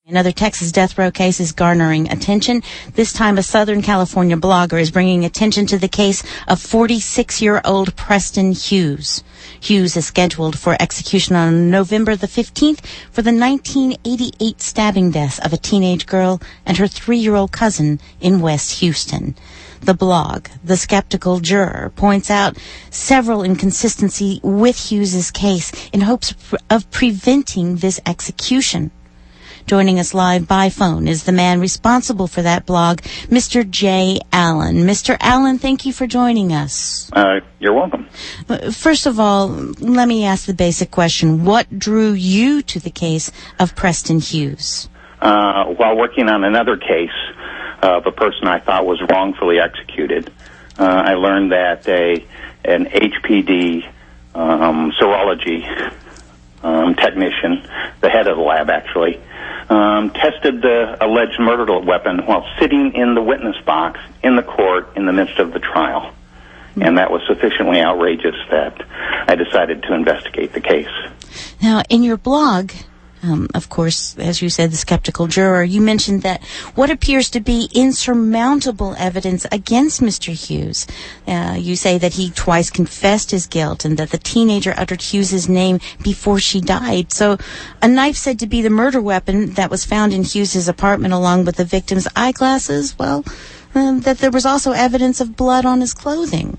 Another Texas death row case is garnering attention. This time, a Southern California blogger is bringing attention to the case of 46-year-old Preston Hughes. Hughes is scheduled for execution on November the 15th for the 1988 stabbing deaths of a teenage girl and her 3-year-old cousin in West Houston. The blog, The Skeptical Juror, points out several inconsistencies with Hughes's case in hopes of preventing this execution. Joining us live by phone is the man responsible for that blog, Mr. J. Allen. Mr. Allen, thank you for joining us. You're welcome. First of all, let me ask the basic question. What drew you to the case of Preston Hughes? While working on another case of a person I thought was wrongfully executed, I learned that an HPD serology technician, the head of the lab actually, tested the alleged murder weapon while sitting in the witness box in the court in the midst of the trial. And that was sufficiently outrageous that I decided to investigate the case. Now, in your blog, of course, as you said, The Skeptical Juror, you mentioned that what appears to be insurmountable evidence against Mr. Hughes. You say that he twice confessed his guilt and that the teenager uttered Hughes's name before she died. So a knife said to be the murder weapon that was found in Hughes's apartment along with the victim's eyeglasses, well, that there was also evidence of blood on his clothing.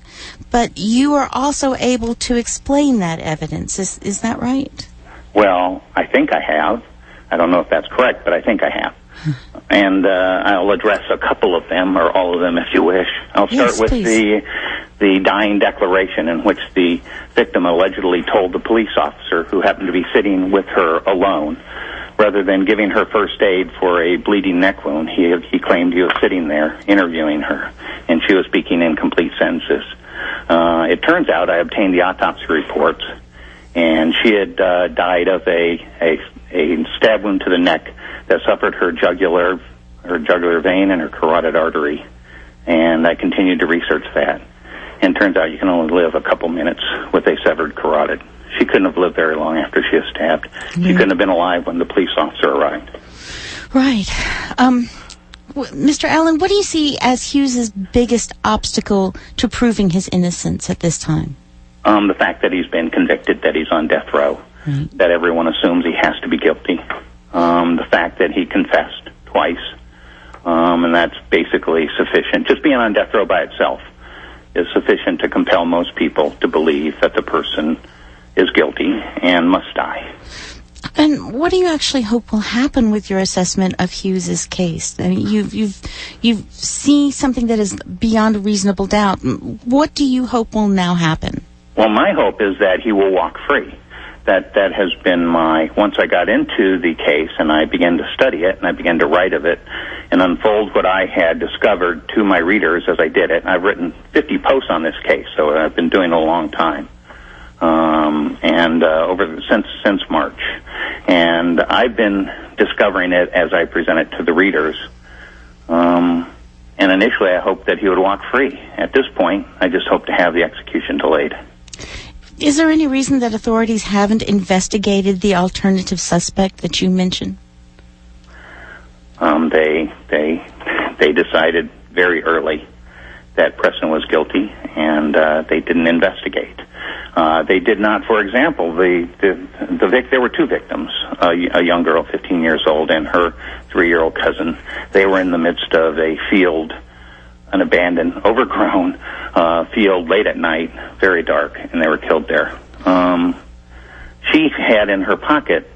But you are also able to explain that evidence. Is that right? Well, I think I have. I don't know if that's correct, but I think I have. And I'll address a couple of them, or all of them if you wish. I'll start with the dying declaration in which the victim allegedly told the police officer, who happened to be sitting with her alone, rather than giving her first aid for a bleeding neck wound, he claimed he was sitting there interviewing her, and she was speaking in complete sentences. It turns out I obtained the autopsy reports, and she had died of a stab wound to the neck that suffered her jugular vein and her carotid artery. And I continued to research that. And it turns out you can only live a couple minutes with a severed carotid. She couldn't have lived very long after she was stabbed. Mm-hmm. She couldn't have been alive when the police officer arrived. Right. Mr. Allen, what do you see as Hughes's biggest obstacle to proving his innocence at this time? The fact that he's been convicted, that he's on death row, that everyone assumes he has to be guilty. The fact that he confessed twice, and that's basically sufficient. Just being on death row by itself is sufficient to compel most people to believe that the person is guilty and must die. And what do you actually hope will happen with your assessment of Hughes's case? I mean, you've seen something that is beyond a reasonable doubt. What do you hope will now happen? Well, my hope is that he will walk free. That has been once I got into the case and I began to study it and I began to write of it and unfold what I had discovered to my readers as I did it. I've written 50 posts on this case, so I've been doing it a long time, since March. And I've been discovering it as I present it to the readers. And initially I hoped that he would walk free. At this point, I just hope to have the execution delayed. Is there any reason that authorities haven't investigated the alternative suspect that you mentioned? They decided very early that Preston was guilty, and they didn't investigate. They did not, for example, there were two victims, a young girl, 15 years old, and her 3-year-old cousin. They were in the midst of a field, an abandoned, overgrown field late at night, very dark, and they were killed there. She had in her pocket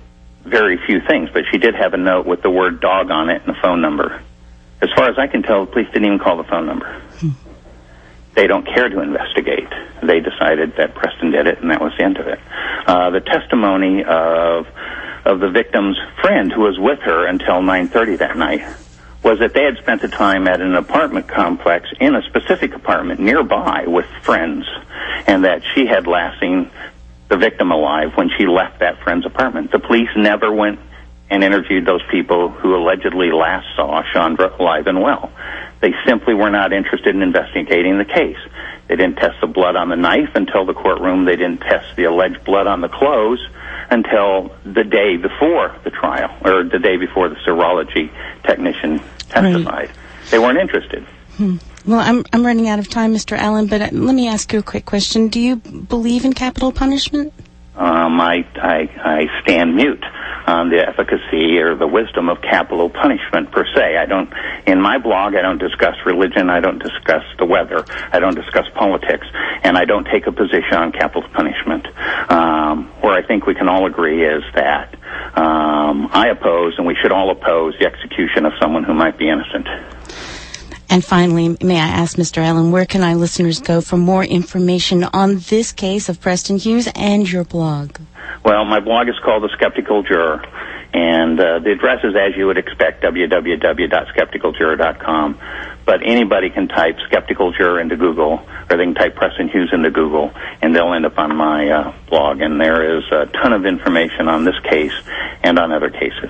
very few things, but she did have a note with the word dog on it and a phone number. As far as I can tell, the police didn't even call the phone number. They don't care to investigate. They decided that Preston did it, and that was the end of it. The testimony of the victim's friend, who was with her until 9:30 that night, was that they had spent the time at an apartment complex in a specific apartment nearby with friends, and that she had last seen the victim alive when she left that friend's apartment. The police never went and interviewed those people who allegedly last saw Chandra alive and well. They simply were not interested in investigating the case. They didn't test the blood on the knife until the courtroom. They didn't test the alleged blood on the clothes until the day before the trial, or the day before the serology technician testified. Right. They weren't interested. Well, I'm running out of time, Mr. Allen, but let me ask you a quick question. Do you believe in capital punishment? I stand mute on the efficacy or the wisdom of capital punishment per se. In my blog, I don't discuss religion, I don't discuss the weather, I don't discuss politics, and I don't take a position on capital punishment. Where I think we can all agree is that I oppose, and we should all oppose, the execution of someone who might be innocent. And finally, may I ask, Mr. Allen, where can our listeners go for more information on this case of Preston Hughes and your blog? Well, my blog is called The Skeptical Juror, and the address is, as you would expect, www.skepticaljuror.com. But anybody can type Skeptical Juror into Google, or they can type Preston Hughes into Google, and they'll end up on my blog. And there is a ton of information on this case and on other cases.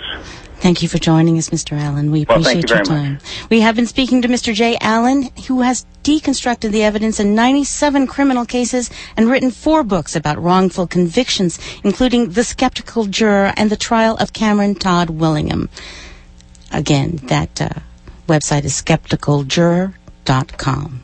Thank you for joining us, Mr. Allen. We appreciate your time. We have been speaking to Mr. J. Allen, who has deconstructed the evidence in 97 criminal cases and written 4 books about wrongful convictions, including The Skeptical Juror and the trial of Cameron Todd Willingham. Again, that website is skepticaljuror.com.